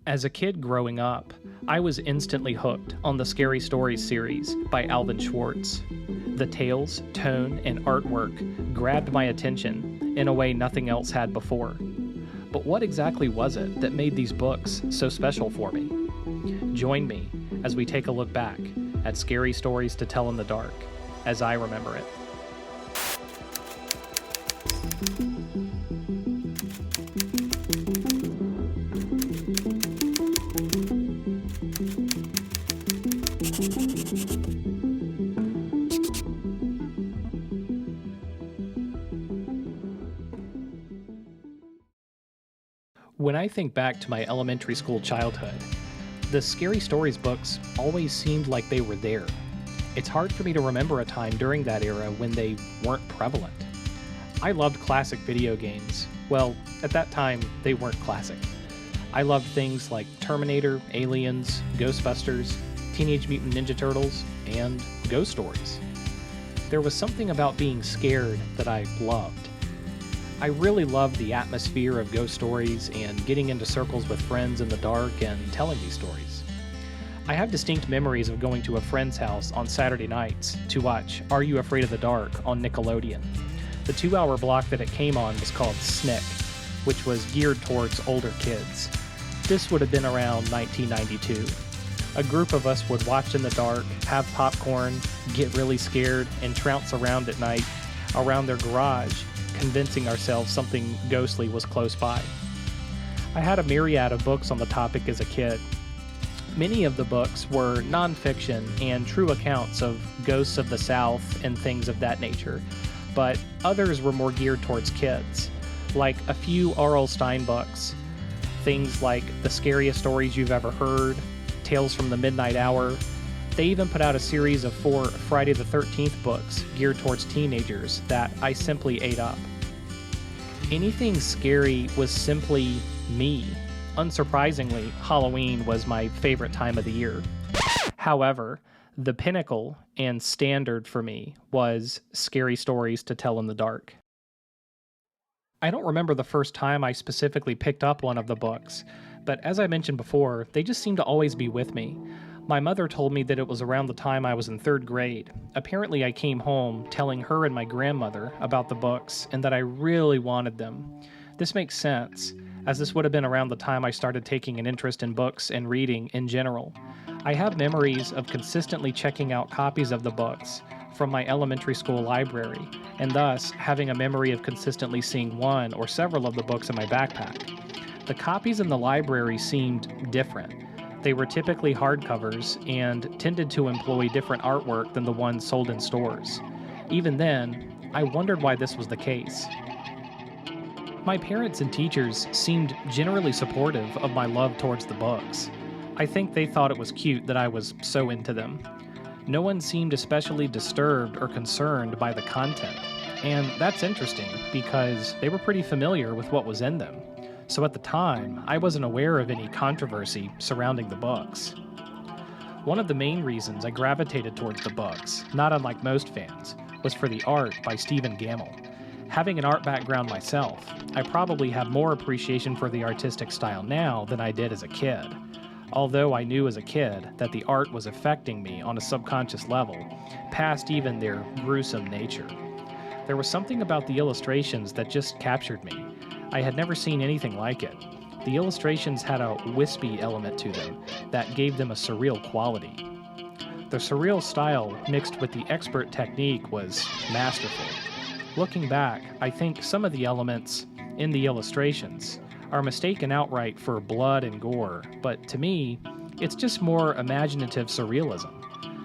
As a kid growing up, I was instantly hooked on the Scary Stories series by Alvin Schwartz. The tales, tone, and artwork grabbed my attention in a way nothing else had before. But what exactly was it that made these books so special for me? Join me as we take a look back at Scary Stories to Tell in the Dark, as I remember it. When I think back to my elementary school childhood, the Scary Stories books always seemed like they were there. It's hard for me to remember a time during that era when they weren't prevalent. I loved classic video games. Well, at that time, they weren't classic. I loved things like Terminator, Aliens, Ghostbusters, Teenage Mutant Ninja Turtles, and ghost stories. There was something about being scared that I loved. I really loved the atmosphere of ghost stories and getting into circles with friends in the dark and telling these stories. I have distinct memories of going to a friend's house on Saturday nights to watch Are You Afraid of the Dark on Nickelodeon. The 2-hour block that it came on was called SNICK, which was geared towards older kids. This would have been around 1992. A group of us would watch in the dark, have popcorn, get really scared, and trounce around at night around their garage, convincing ourselves something ghostly was close by. I had a myriad of books on the topic as a kid. Many of the books were nonfiction and true accounts of ghosts of the South and things of that nature, but others were more geared towards kids, like a few R.L. Stine books, things like The Scariest Stories You've Ever Heard, Tales from the Midnight Hour. They even put out a series of 4 Friday the 13th books geared towards teenagers that I simply ate up. Anything scary was simply me. Unsurprisingly, Halloween was my favorite time of the year. However, the pinnacle and standard for me was Scary Stories to Tell in the Dark. I don't remember the first time I specifically picked up one of the books, but as I mentioned before, they just seem to always be with me. My mother told me that it was around the time I was in 3rd grade. Apparently, I came home telling her and my grandmother about the books and that I really wanted them. This makes sense, as this would have been around the time I started taking an interest in books and reading in general. I have memories of consistently checking out copies of the books from my elementary school library, and thus having a memory of consistently seeing one or several of the books in my backpack. The copies in the library seemed different. They were typically hardcovers and tended to employ different artwork than the ones sold in stores. Even then, I wondered why this was the case. My parents and teachers seemed generally supportive of my love towards the books. I think they thought it was cute that I was so into them. No one seemed especially disturbed or concerned by the content, and that's interesting because they were pretty familiar with what was in them. So at the time, I wasn't aware of any controversy surrounding the books. One of the main reasons I gravitated towards the books, not unlike most fans, was for the art by Stephen Gammell. Having an art background myself, I probably have more appreciation for the artistic style now than I did as a kid. Although I knew as a kid that the art was affecting me on a subconscious level, past even their gruesome nature. There was something about the illustrations that just captured me. I had never seen anything like it. The illustrations had a wispy element to them that gave them a surreal quality. The surreal style mixed with the expert technique was masterful. Looking back, I think some of the elements in the illustrations are mistaken outright for blood and gore, but to me, it's just more imaginative surrealism.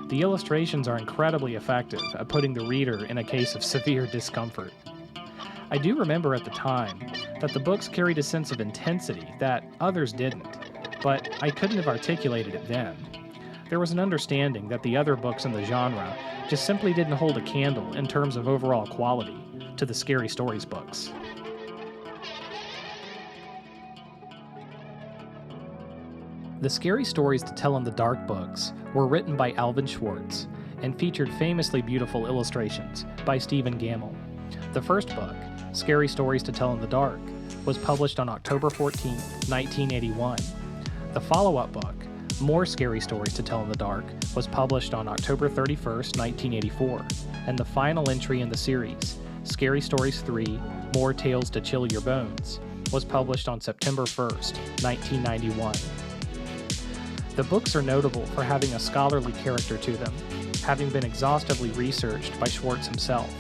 The illustrations are incredibly effective at putting the reader in a case of severe discomfort. I do remember at the time that the books carried a sense of intensity that others didn't, but I couldn't have articulated it then. There was an understanding that the other books in the genre just simply didn't hold a candle in terms of overall quality to the Scary Stories books. The Scary Stories to Tell in the Dark books were written by Alvin Schwartz and featured famously beautiful illustrations by Stephen Gammell. The first book, Scary Stories to Tell in the Dark, was published on October 14, 1981. The follow-up book, More Scary Stories to Tell in the Dark, was published on October 31st, 1984, and the final entry in the series, Scary Stories 3, More Tales to Chill Your Bones, was published on September 1st, 1991. The books are notable for having a scholarly character to them, having been exhaustively researched by Schwartz himself.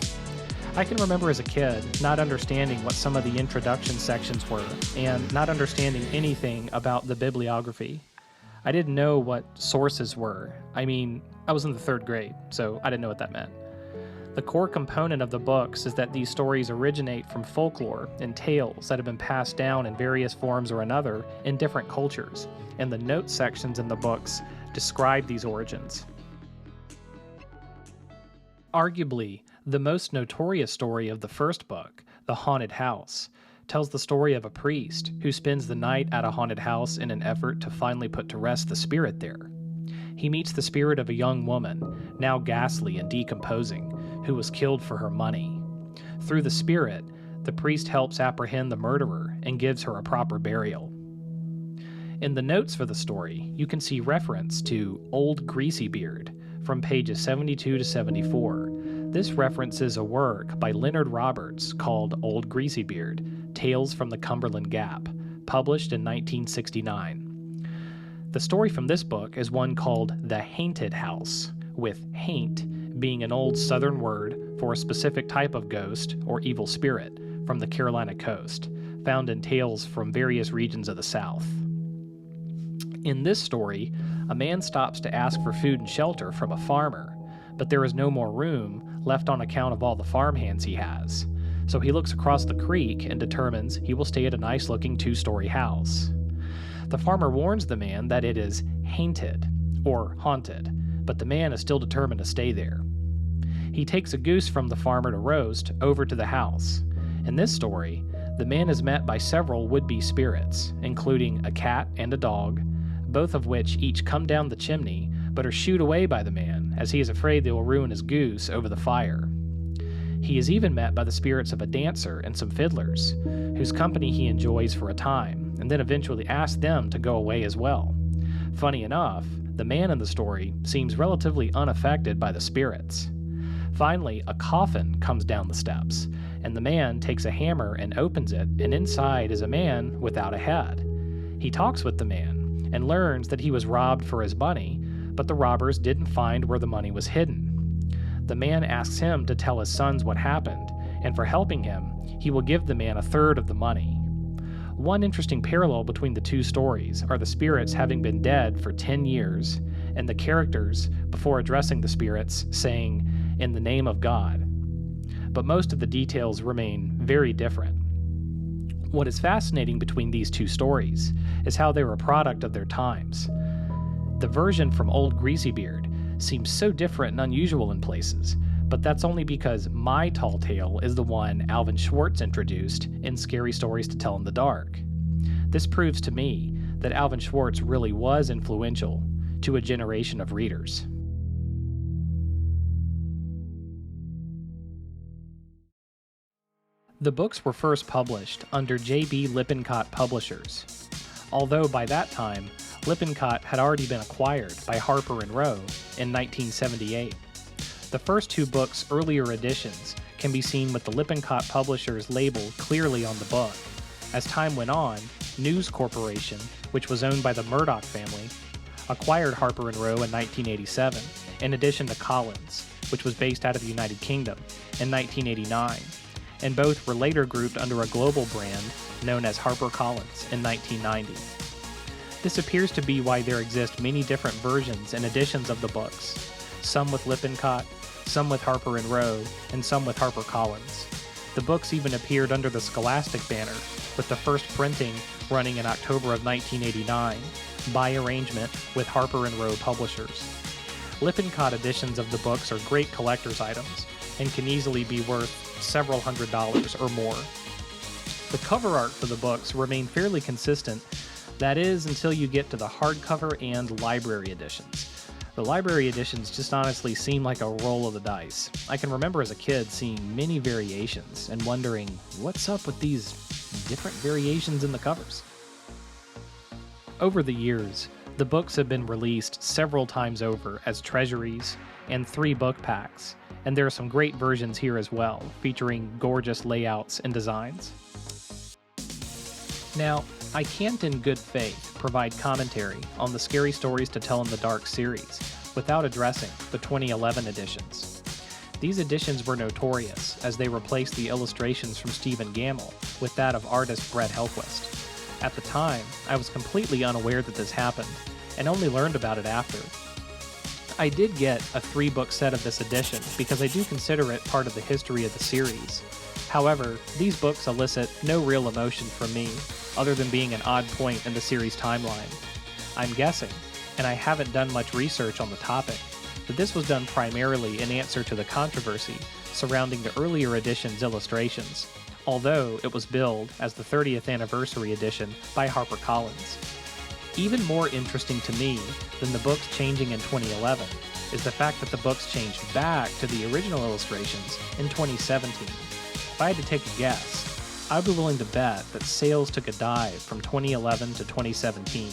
I can remember as a kid not understanding what some of the introduction sections were, and not understanding anything about the bibliography. I didn't know what sources were. I mean, I was in the 3rd grade, so I didn't know what that meant. The core component of the books is that these stories originate from folklore and tales that have been passed down in various forms or another in different cultures, and the note sections in the books describe these origins. Arguably, the most notorious story of the first book, The Haunted House, tells the story of a priest who spends the night at a haunted house in an effort to finally put to rest the spirit there. He meets the spirit of a young woman, now ghastly and decomposing, who was killed for her money. Through the spirit, the priest helps apprehend the murderer and gives her a proper burial. In the notes for the story, you can see reference to Old Greasy Beard from pages 72 to 74. This references a work by Leonard Roberts called Old Greasy Beard, Tales from the Cumberland Gap, published in 1969. The story from this book is one called The Hainted House, with haint being an old Southern word for a specific type of ghost or evil spirit from the Carolina coast, found in tales from various regions of the South. In this story, a man stops to ask for food and shelter from a farmer, but there is no more room left on account of all the farmhands he has. So he looks across the creek and determines he will stay at a nice-looking 2-story house. The farmer warns the man that it is hainted, or haunted, but the man is still determined to stay there. He takes a goose from the farmer to roast over to the house. In this story, the man is met by several would-be spirits, including a cat and a dog, both of which each come down the chimney but are shooed away by the man as he is afraid they will ruin his goose over the fire. He is even met by the spirits of a dancer and some fiddlers, whose company he enjoys for a time, and then eventually asks them to go away as well. Funny enough, the man in the story seems relatively unaffected by the spirits. Finally, a coffin comes down the steps, and the man takes a hammer and opens it, and inside is a man without a head. He talks with the man, and learns that he was robbed for his money, but the robbers didn't find where the money was hidden. The man asks him to tell his sons what happened, and for helping him, he will give the man 1/3 of the money. One interesting parallel between the two stories are the spirits having been dead for 10 years, and the characters, before addressing the spirits, saying, "In the name of God." But most of the details remain very different. What is fascinating between these two stories is how they were a product of their times. The version from Old Greasy Beard seems so different and unusual in places, but that's only because my tall tale is the one Alvin Schwartz introduced in Scary Stories to Tell in the Dark. This proves to me that Alvin Schwartz really was influential to a generation of readers. The books were first published under J.B. Lippincott Publishers, although by that time, Lippincott had already been acquired by Harper and Row in 1978. The first two books' earlier editions can be seen with the Lippincott Publishers label clearly on the book. As time went on, News Corporation, which was owned by the Murdoch family, acquired Harper and Row in 1987, in addition to Collins, which was based out of the United Kingdom, in 1989, and both were later grouped under a global brand known as HarperCollins in 1990. This appears to be why there exist many different versions and editions of the books, some with Lippincott, some with Harper and Row, and some with HarperCollins. The books even appeared under the Scholastic banner, with the first printing running in October of 1989, by arrangement with Harper and Row Publishers. Lippincott editions of the books are great collector's items, and can easily be worth several $100s or more. The cover art for the books remain fairly consistent. That is, until you get to the hardcover and library editions. The library editions just honestly seem like a roll of the dice. I can remember as a kid seeing many variations and wondering, what's up with these different variations in the covers? Over the years, the books have been released several times over as treasuries and 3 book packs, and there are some great versions here as well, featuring gorgeous layouts and designs. Now, I can't in good faith provide commentary on the Scary Stories to Tell in the Dark series without addressing the 2011 editions. These editions were notorious as they replaced the illustrations from Stephen Gammell with that of artist Brett Helquist. At the time, I was completely unaware that this happened, and only learned about it after. I did get a 3-book set of this edition because I do consider it part of the history of the series. However, these books elicit no real emotion from me, other than being an odd point in the series timeline. I'm guessing, and I haven't done much research on the topic, that this was done primarily in answer to the controversy surrounding the earlier edition's illustrations, although it was billed as the 30th anniversary edition by Harper. Even more interesting to me than the books changing in 2011 is the fact that the books changed back to the original illustrations in 2017. If I had to take a guess, I'd be willing to bet that sales took a dive from 2011 to 2017.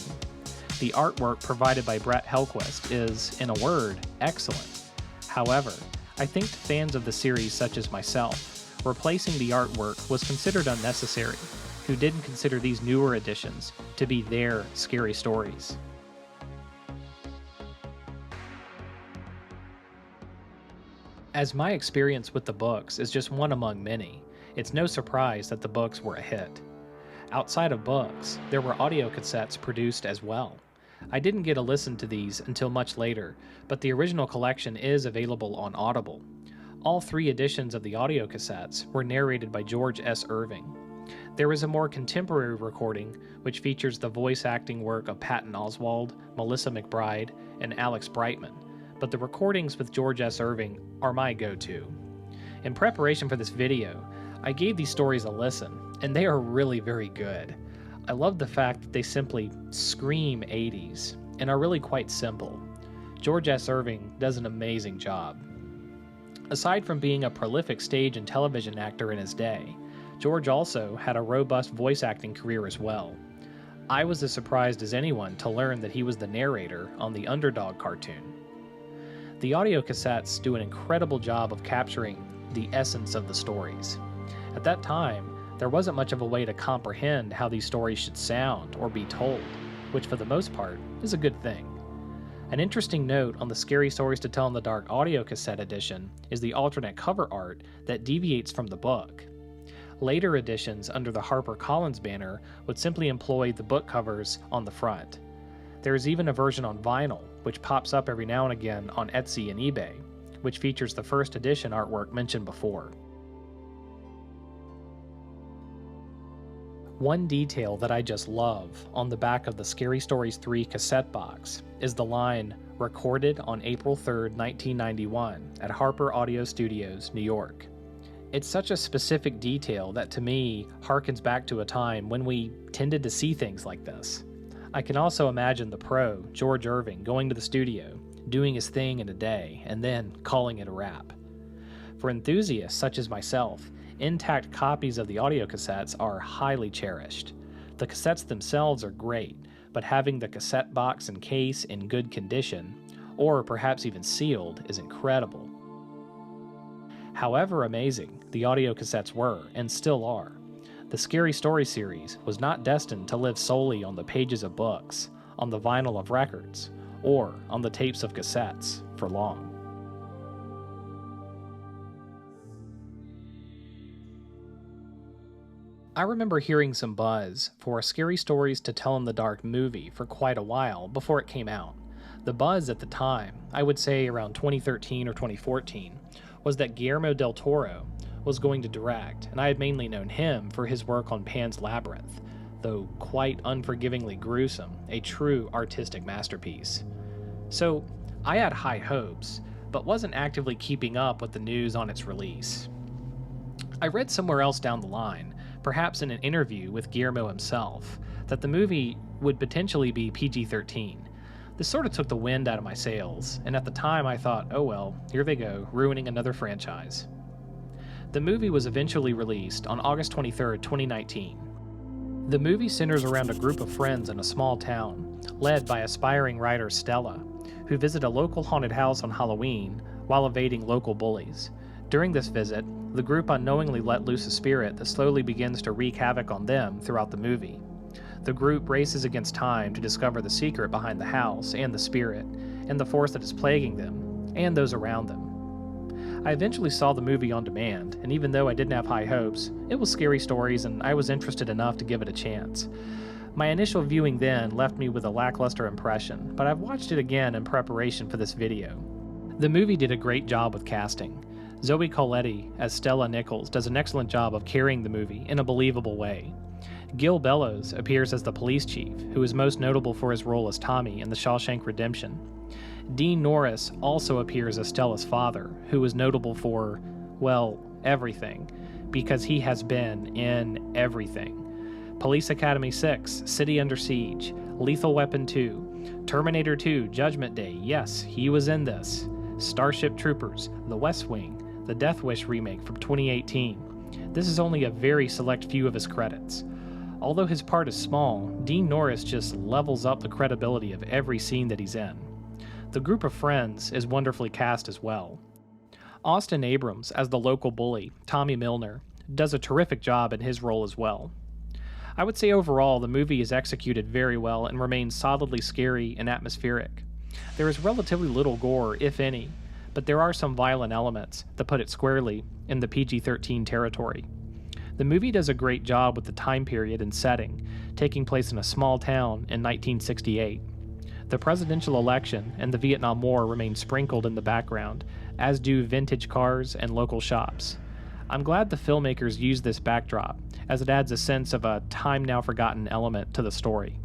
The artwork provided by Brett Helquist is, in a word, excellent. However, I think to fans of the series such as myself, replacing the artwork was considered unnecessary, who didn't consider these newer editions to be their scary stories. As my experience with the books is just one among many, it's no surprise that the books were a hit. Outside of books, there were audio cassettes produced as well. I didn't get a listen to these until much later, but the original collection is available on Audible. All 3 editions of the audio cassettes were narrated by George S. Irving. There is a more contemporary recording which features the voice acting work of Patton Oswalt, Melissa McBride, and Alex Brightman, but the recordings with George S. Irving are my go-to. In preparation for this video, I gave these stories a listen, and they are really very good. I love the fact that they simply scream 80s and are really quite simple. George S. Irving does an amazing job. Aside from being a prolific stage and television actor in his day, George also had a robust voice acting career as well. I was as surprised as anyone to learn that he was the narrator on the Underdog cartoon. The audio cassettes do an incredible job of capturing the essence of the stories. At that time, there wasn't much of a way to comprehend how these stories should sound or be told, which for the most part is a good thing. An interesting note on the Scary Stories to Tell in the Dark audio cassette edition is the alternate cover art that deviates from the book. Later editions under the Harper banner would simply employ the book covers on the front. There is even a version on vinyl, which pops up every now and again on Etsy and eBay, which features the first edition artwork mentioned before. One detail that I just love on the back of the Scary Stories 3 cassette box is the line, "Recorded on April 3rd, 1991 at Harper Audio Studios, New York." It's such a specific detail that to me harkens back to a time when we tended to see things like this. I can also imagine the pro, George Irving, going to the studio, doing his thing in a day, and then calling it a wrap. For enthusiasts such as myself, intact copies of the audio cassettes are highly cherished. The cassettes themselves are great, but having the cassette box and case in good condition, or perhaps even sealed, is incredible. However amazing the audio cassettes were, and still are, the Scary Story series was not destined to live solely on the pages of books, on the vinyl of records, or on the tapes of cassettes for long. I remember hearing some buzz for a Scary Stories to Tell in the Dark movie for quite a while before it came out. The buzz at the time, I would say around 2013 or 2014, was that Guillermo del Toro was going to direct, and I had mainly known him for his work on Pan's Labyrinth, though quite unforgivingly gruesome, a true artistic masterpiece. So I had high hopes, but wasn't actively keeping up with the news on its release. I read somewhere else down the line, perhaps in an interview with Guillermo himself, that the movie would potentially be PG-13. This sort of took the wind out of my sails, and at the time I thought, oh well, here they go, ruining another franchise. The movie was eventually released on August 23, 2019. The movie centers around a group of friends in a small town, led by aspiring writer Stella, who visit a local haunted house on Halloween while evading local bullies. During this visit, the group unknowingly let loose a spirit that slowly begins to wreak havoc on them throughout the movie. The group races against time to discover the secret behind the house and the spirit, and the force that is plaguing them, and those around them. I eventually saw the movie on demand, and even though I didn't have high hopes, it was scary stories and I was interested enough to give it a chance. My initial viewing then left me with a lackluster impression, but I've watched it again in preparation for this video. The movie did a great job with casting. Zoe Colletti as Stella Nichols does an excellent job of carrying the movie in a believable way. Gil Bellows appears as the police chief, who is most notable for his role as Tommy in The Shawshank Redemption. Dean Norris also appears as Stella's father, who is notable for, well, everything, because he has been in everything. Police Academy 6, City Under Siege, Lethal Weapon 2, Terminator 2, Judgment Day, yes, he was in this, Starship Troopers, The West Wing, the Death Wish remake from 2018. This is only a very select few of his credits. Although his part is small, Dean Norris just levels up the credibility of every scene that he's in. The group of friends is wonderfully cast as well. Austin Abrams as the local bully, Tommy Milner, does a terrific job in his role as well. I would say overall the movie is executed very well and remains solidly scary and atmospheric. There is relatively little gore, if any, but there are some violent elements that put it squarely in the PG-13 territory. The movie does a great job with the time period and setting, taking place in a small town in 1968. The presidential election and the Vietnam War remain sprinkled in the background, as do vintage cars and local shops. I'm glad the filmmakers used this backdrop, as it adds a sense of a time-now-forgotten element to the story.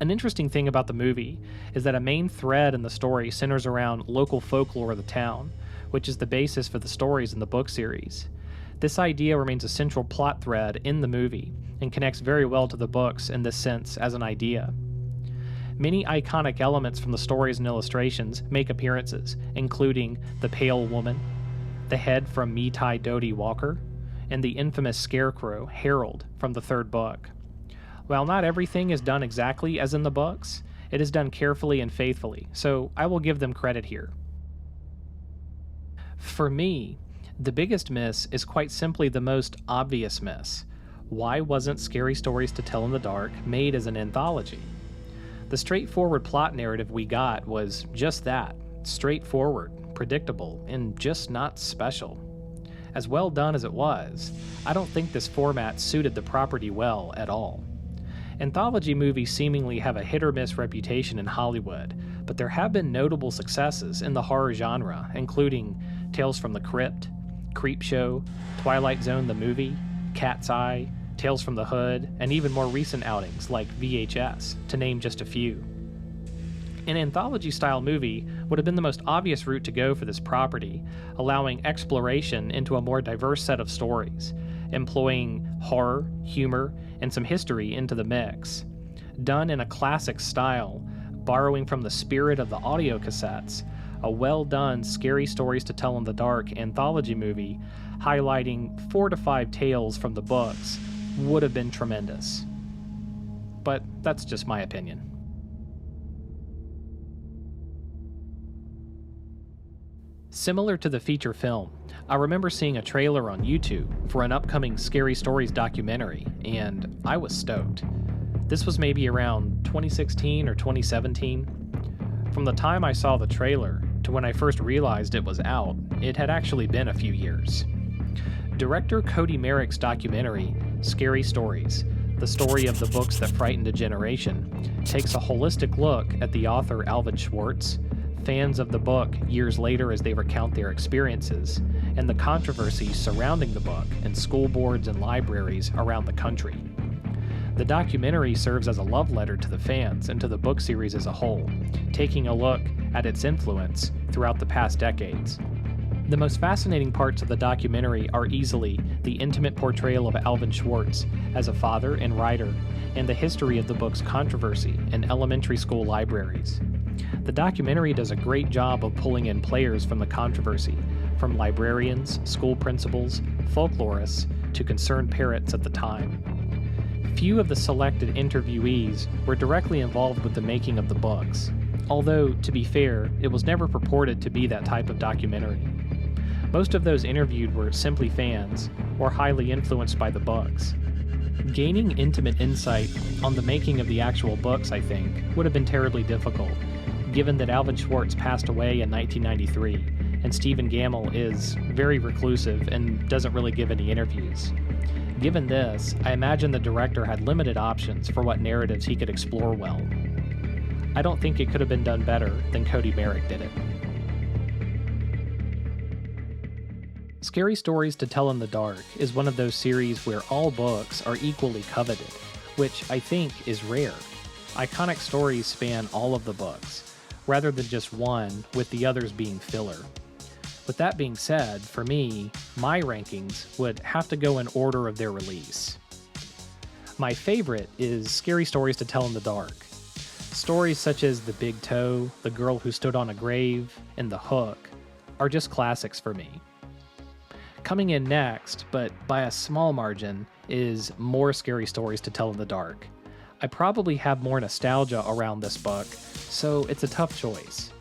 An interesting thing about the movie is that a main thread in the story centers around local folklore of the town, which is the basis for the stories in the book series. This idea remains a central plot thread in the movie and connects very well to the books in this sense as an idea. Many iconic elements from the stories and illustrations make appearances, including the Pale Woman, the head from Meetai Dodie Walker, and the infamous scarecrow, Harold, from the third book. While not everything is done exactly as in the books, it is done carefully and faithfully, so I will give them credit here. For me, the biggest miss is quite simply the most obvious miss. Why wasn't Scary Stories to Tell in the Dark made as an anthology? The straightforward plot narrative we got was just that, straightforward, predictable, and just not special. As well done as it was, I don't think this format suited the property well at all. Anthology movies seemingly have a hit-or-miss reputation in Hollywood, but there have been notable successes in the horror genre, including Tales from the Crypt, Creepshow, Twilight Zone the Movie, Cat's Eye, Tales from the Hood, and even more recent outings like VHS, to name just a few. An anthology-style movie would have been the most obvious route to go for this property, allowing exploration into a more diverse set of stories, employing horror, humor, and some history into the mix. Done in a classic style, borrowing from the spirit of the audio cassettes, a well-done Scary Stories to Tell in the Dark anthology movie highlighting 4 to 5 tales from the books would have been tremendous. But that's just my opinion. Similar to the feature film, I remember seeing a trailer on YouTube for an upcoming Scary Stories documentary, and I was stoked. This was maybe around 2016 or 2017. From the time I saw the trailer to when I first realized it was out, it had actually been a few years. Director Cody Merrick's documentary, Scary Stories, the story of the books that frightened a generation, takes a holistic look at the author Alvin Schwartz, fans of the book years later as they recount their experiences, and the controversies surrounding the book in school boards and libraries around the country. The documentary serves as a love letter to the fans and to the book series as a whole, taking a look at its influence throughout the past decades. The most fascinating parts of the documentary are easily the intimate portrayal of Alvin Schwartz as a father and writer, and the history of the book's controversy in elementary school libraries. The documentary does a great job of pulling in players from the controversy, from librarians, school principals, folklorists, to concerned parents at the time. Few of the selected interviewees were directly involved with the making of the books, although, to be fair, it was never purported to be that type of documentary. Most of those interviewed were simply fans, or highly influenced by the books. Gaining intimate insight on the making of the actual books, I think, would have been terribly difficult, given that Alvin Schwartz passed away in 1993, and Stephen Gammell is very reclusive and doesn't really give any interviews. Given this, I imagine the director had limited options for what narratives he could explore well. I don't think it could have been done better than Cody Merrick did it. Scary Stories to Tell in the Dark is one of those series where all books are equally coveted, which I think is rare. Iconic stories span all of the books, rather than just one, with the others being filler. With that being said, for me, my rankings would have to go in order of their release. My favorite is Scary Stories to Tell in the Dark. Stories such as The Big Toe, The Girl Who Stood on a Grave, and The Hook are just classics for me. Coming in next, but by a small margin, is More Scary Stories to Tell in the Dark. I probably have more nostalgia around this book, so it's a tough choice.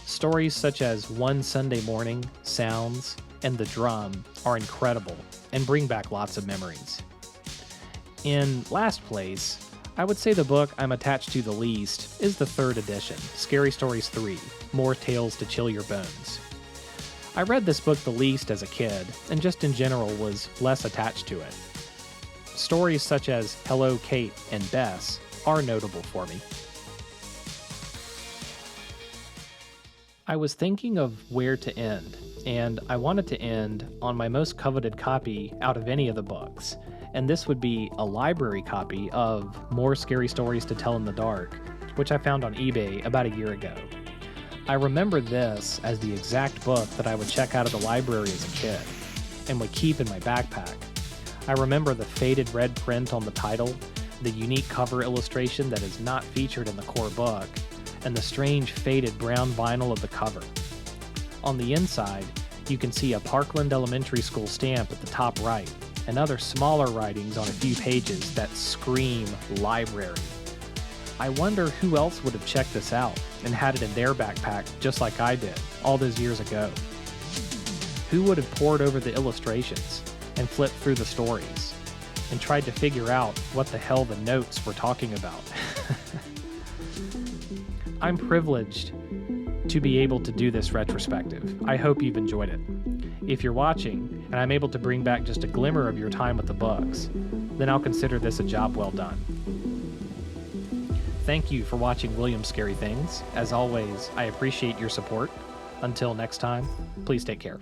Stories such as One Sunday Morning, Sounds, and The Drum are incredible and bring back lots of memories. In last place, I would say the book I'm attached to the least is the third edition, Scary Stories 3, More Tales to Chill Your Bones. I read this book the least as a kid, and just in general was less attached to it. Stories such as Hello, Kate, and Bess are notable for me. I was thinking of where to end, and I wanted to end on my most coveted copy out of any of the books, and this would be a library copy of More Scary Stories to Tell in the Dark, which I found on eBay about a year ago. I remember this as the exact book that I would check out of the library as a kid, and would keep in my backpack. I remember the faded red print on the title, the unique cover illustration that is not featured in the core book, and the strange faded brown vinyl of the cover. On the inside, you can see a Parkland Elementary School stamp at the top right, and other smaller writings on a few pages that scream library. I wonder who else would have checked this out and had it in their backpack just like I did all those years ago. Who would have pored over the illustrations and flipped through the stories and tried to figure out what the hell the notes were talking about? I'm privileged to be able to do this retrospective. I hope you've enjoyed it. If you're watching and I'm able to bring back just a glimmer of your time with the books, then I'll consider this a job well done. Thank you for watching William's Scary Things. As always, I appreciate your support. Until next time, please take care.